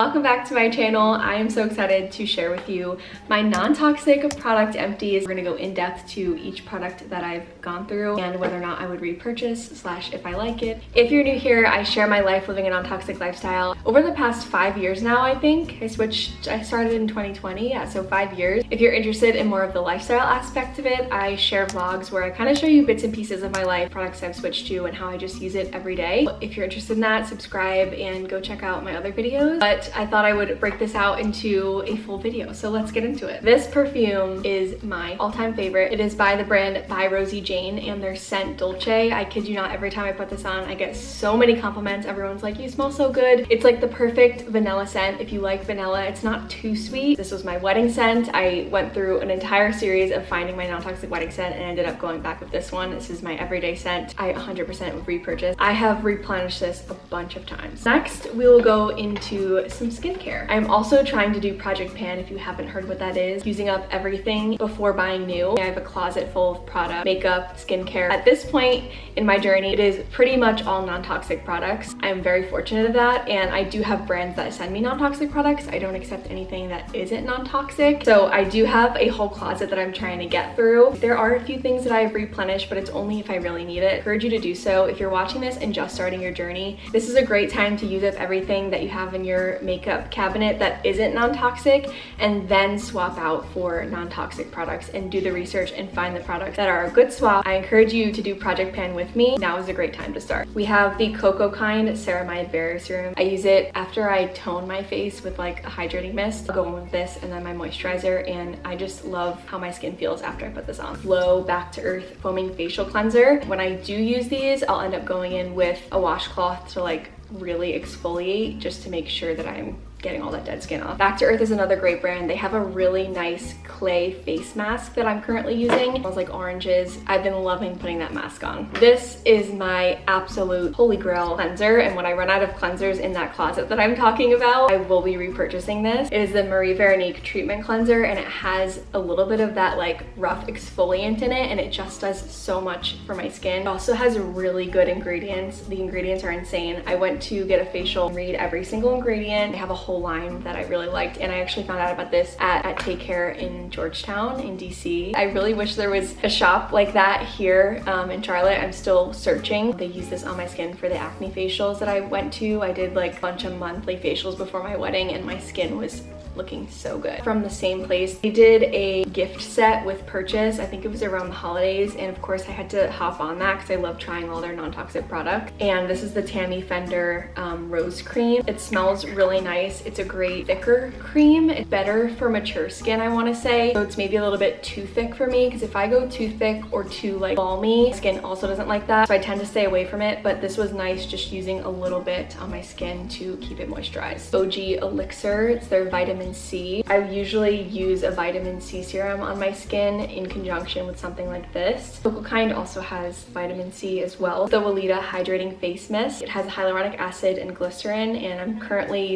welcome back to my channel. I am so excited to share with you my non-toxic product empties. We're gonna go in depth to each product that I've gone through and whether or not I would repurchase / if I like it. If you're new here, I share my life living a non-toxic lifestyle. Over the past 5 years now, I think, I started in 2020, yeah, so 5 years. If you're interested in more of the lifestyle aspect of it, I share vlogs where I kind of show you bits and pieces of my life, products I've switched to, and how I just use it every day. If you're interested in that, subscribe and go check out my other videos. But I thought I would break this out into a full video, so let's get into it. This perfume is my all-time favorite. It is by the brand By Rosie Jane and their scent Dolce. I kid you not, every time I put this on, I get so many compliments. Everyone's like, you smell so good. It's like the perfect vanilla scent. If you like vanilla, it's not too sweet. This was my wedding scent. I went through an entire series of finding my non-toxic wedding scent and ended up going back with this one. This is my everyday scent. I 100% would repurchase. I have replenished this a bunch of times. Next, we will go into some skincare. I'm also trying to do Project Pan, if you haven't heard what that is, using up everything before buying new. I have a closet full of product, makeup, skincare. At this point in my journey, it is pretty much all non-toxic products. I'm very fortunate of that, and I do have brands that send me non-toxic products. I don't accept anything that isn't non-toxic. So I do have a whole closet that I'm trying to get through. There are a few things that I've replenished, but it's only if I really need it. I encourage you to do so. If you're watching this and just starting your journey, this is a great time to use up everything that you have in your makeup cabinet that isn't non-toxic, and then swap out for non-toxic products and do the research and find the products that are a good swap. I encourage you to do Project Pan with me. Now is a great time to start. We have the Cocoa Kind Ceramide Barrier Serum. I use it after I tone my face with like a hydrating mist. I'll go in with this and then my moisturizer, and I just love how my skin feels after I put this on. Glow Back to Earth Foaming Facial Cleanser. When I do use these, I'll end up going in with a washcloth to like really exfoliate, just to make sure that I'm getting all that dead skin off. Back to Earth is another great brand. They have a really nice clay face mask that I'm currently using. It smells like oranges. I've been loving putting that mask on. This is my absolute holy grail cleanser, and when I run out of cleansers in that closet that I'm talking about, I will be repurchasing this. It is the Marie Veronique Treatment Cleanser, and it has a little bit of that like rough exfoliant in it, and it just does so much for my skin. It also has really good ingredients. The ingredients are insane. I went to get a facial and read every single ingredient. They have a whole line that I really liked, and I actually found out about this at Take Care in Georgetown in DC. I really wish there was a shop like that here in Charlotte. I'm still searching. They use this on my skin for the acne facials that I went to. I did like a bunch of monthly facials before my wedding, and my skin was looking so good. From the same place, they did a gift set with purchase. I think it was around the holidays, and of course I had to hop on that because I love trying all their non-toxic products. And this is the Tammy Fender Rose Cream. It smells really nice. It's a great thicker cream. It's better for mature skin, I want to say. So it's maybe a little bit too thick for me, because if I go too thick or too like balmy, skin also doesn't like that. So I tend to stay away from it, but this was nice just using a little bit on my skin to keep it moisturized. OG Elixir, it's their vitamin C. I usually use a vitamin C serum on my skin in conjunction with something like this. Cocoa Kind also has vitamin C as well. The Weleda Hydrating Face Mist. It has hyaluronic acid and glycerin, and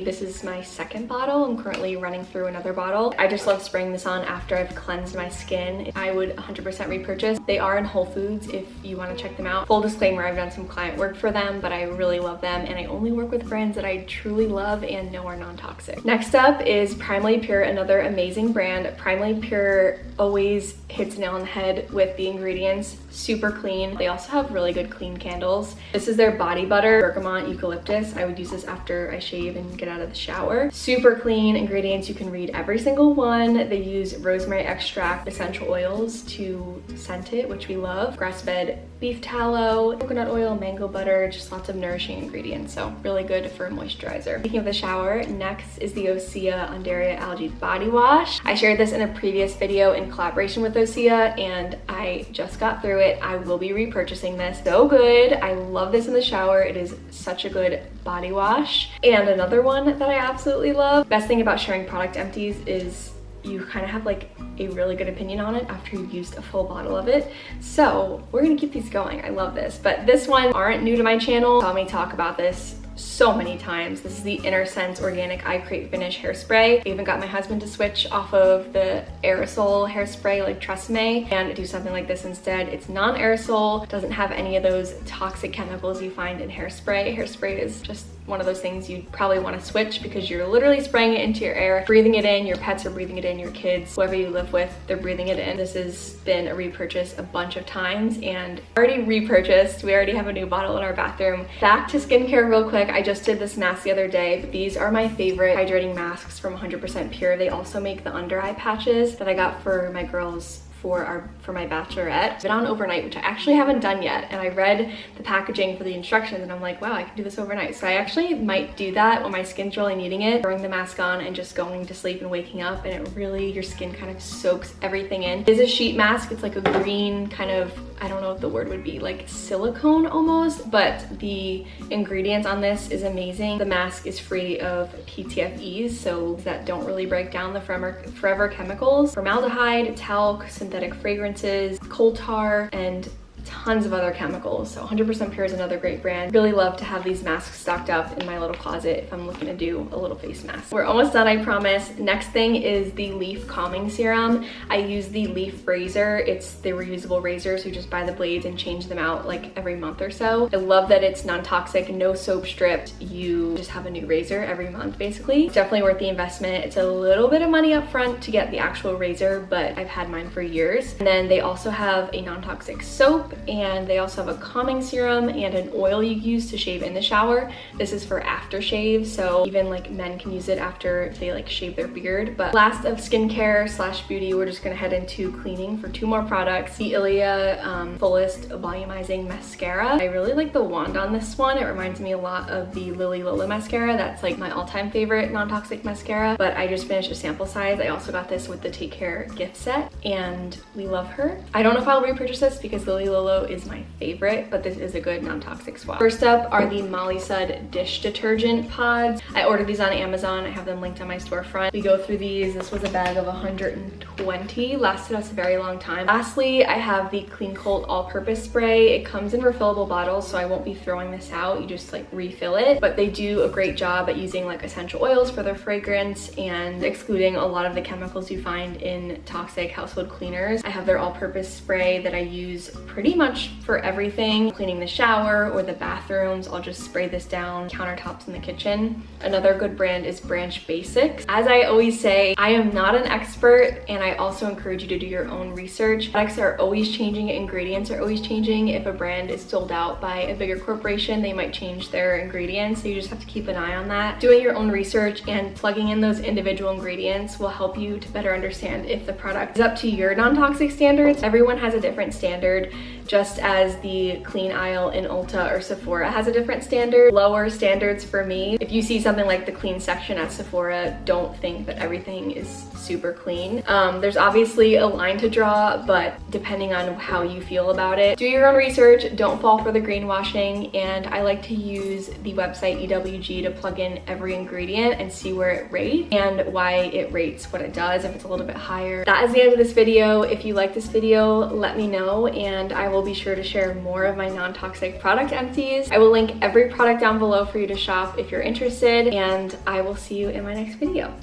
this is my second bottle. I'm currently running through another bottle. I just love spraying this on after I've cleansed my skin. I would 100% repurchase. They are in Whole Foods if you want to check them out. Full disclaimer, I've done some client work for them, but I really love them, and I only work with brands that I truly love and know are non-toxic. Next up is Primely Pure, another amazing brand. Primely Pure always hits nail on the head with the ingredients. Super clean. They also have really good clean candles. This is their body butter, bergamot eucalyptus. I would use this after I shave and get out of the shower. Super clean ingredients. You can read every single one. They use rosemary extract, essential oils to scent it, which we love. Grass-fed beef tallow, coconut oil, mango butter, just lots of nourishing ingredients. So really good for a moisturizer. Speaking of the shower, next is the Osea Undaria Algae Body Wash. I shared this in a previous video in collaboration with Osea, and I just got through it. I will be repurchasing this. So good. I love this in the shower. It is such a good body wash. And another one that I absolutely love. Best thing about sharing product empties is you kind of have like a really good opinion on it after you've used a full bottle of it. So we're gonna keep these going. I love this. But this one aren't new to my channel. Saw me talk about this so many times. This is the Inner Sense Organic Eye Create Finish Hairspray. I even got my husband to switch off of the aerosol hairspray like Tresemme and do something like this instead. It's non-aerosol, doesn't have any of those toxic chemicals you find in hairspray. Hairspray is just one of those things you probably want to switch because you're literally spraying it into your air, breathing it in, your pets are breathing it in, your kids, whoever you live with, they're breathing it in. This has been a repurchase a bunch of times and already repurchased. We already have a new bottle in our bathroom. Back to skincare real quick. I just did this mask the other day, but these are my favorite hydrating masks from 100% Pure. They also make the under eye patches that I got for my girls for my bachelorette. Been on overnight, which I actually haven't done yet, and I read the packaging for the instructions and I'm like, wow, I can do this overnight. So I actually might do that when my skin's really needing it, throwing the mask on and just going to sleep and waking up, and it really, your skin kind of soaks everything in. It is a sheet mask. It's like a green kind of, I don't know what the word would be, like silicone almost, but the ingredients on this is amazing. The mask is free of PTFEs, so that don't really break down the forever chemicals, formaldehyde, talc, synthetic fragrances, coal tar, and tons of other chemicals. So 100% Pure is another great brand. Really love to have these masks stocked up in my little closet if I'm looking to do a little face mask. We're almost done, I promise. Next thing is the Leaf Calming Serum. I use the Leaf razor. It's the reusable razors. You just buy the blades and change them out like every month or so. I love that it's non-toxic, no soap stripped. You just have a new razor every month basically. It's definitely worth the investment. It's a little bit of money up front to get the actual razor, but I've had mine for years. And then they also have a non-toxic soap, and they also have a calming serum and an oil you use to shave in the shower. This is for aftershave, so even like men can use it after they like shave their beard. But last of skincare slash beauty, we're just gonna head into cleaning for two more products. The Ilia Fullest Volumizing Mascara. I really like the wand on this one. It reminds me a lot of the Lily Lola mascara. That's like my all-time favorite non-toxic mascara, but I just finished a sample size. I also got this with the Take Care gift set and we love her. I don't know if I'll repurchase this because Lily Lola is my favorite, but this is a good non-toxic swap. First up are the Molly Sud dish detergent pods. I ordered these on Amazon. I have them linked on my storefront. We go through these. This was a bag of 120. Lasted us a very long time. Lastly, I have the Clean Coat all-purpose spray. It comes in refillable bottles, so I won't be throwing this out. You just like refill it, but they do a great job at using like essential oils for their fragrance and excluding a lot of the chemicals you find in toxic household cleaners. I have their all-purpose spray that I use pretty much for everything. Cleaning the shower or the bathrooms, I'll just spray this down countertops in the kitchen. Another good brand is Branch Basics. As I always say, I am not an expert, and I also encourage you to do your own research. Products are always changing, ingredients are always changing. If a brand is sold out by a bigger corporation, they might change their ingredients, so you just have to keep an eye on that. Doing your own research and plugging in those individual ingredients will help you to better understand if the product is up to your non-toxic standards. Everyone has a different standard, just as the clean aisle in Ulta or Sephora has a different standard. Lower standards for me. If you see something like the clean section at Sephora, don't think that everything is super clean. There's obviously a line to draw, but depending on how you feel about it, do your own research, don't fall for the greenwashing, and I like to use the website EWG to plug in every ingredient and see where it rates and why it rates what it does, if it's a little bit higher. That is the end of this video. If you like this video, let me know, and I will be sure to share more of my non-toxic product empties. I will link every product down below for you to shop if you're interested, and I will see you in my next video.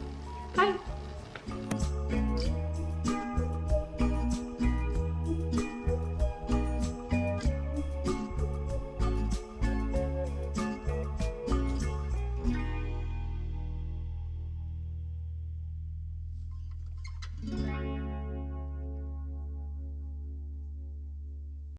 Bye.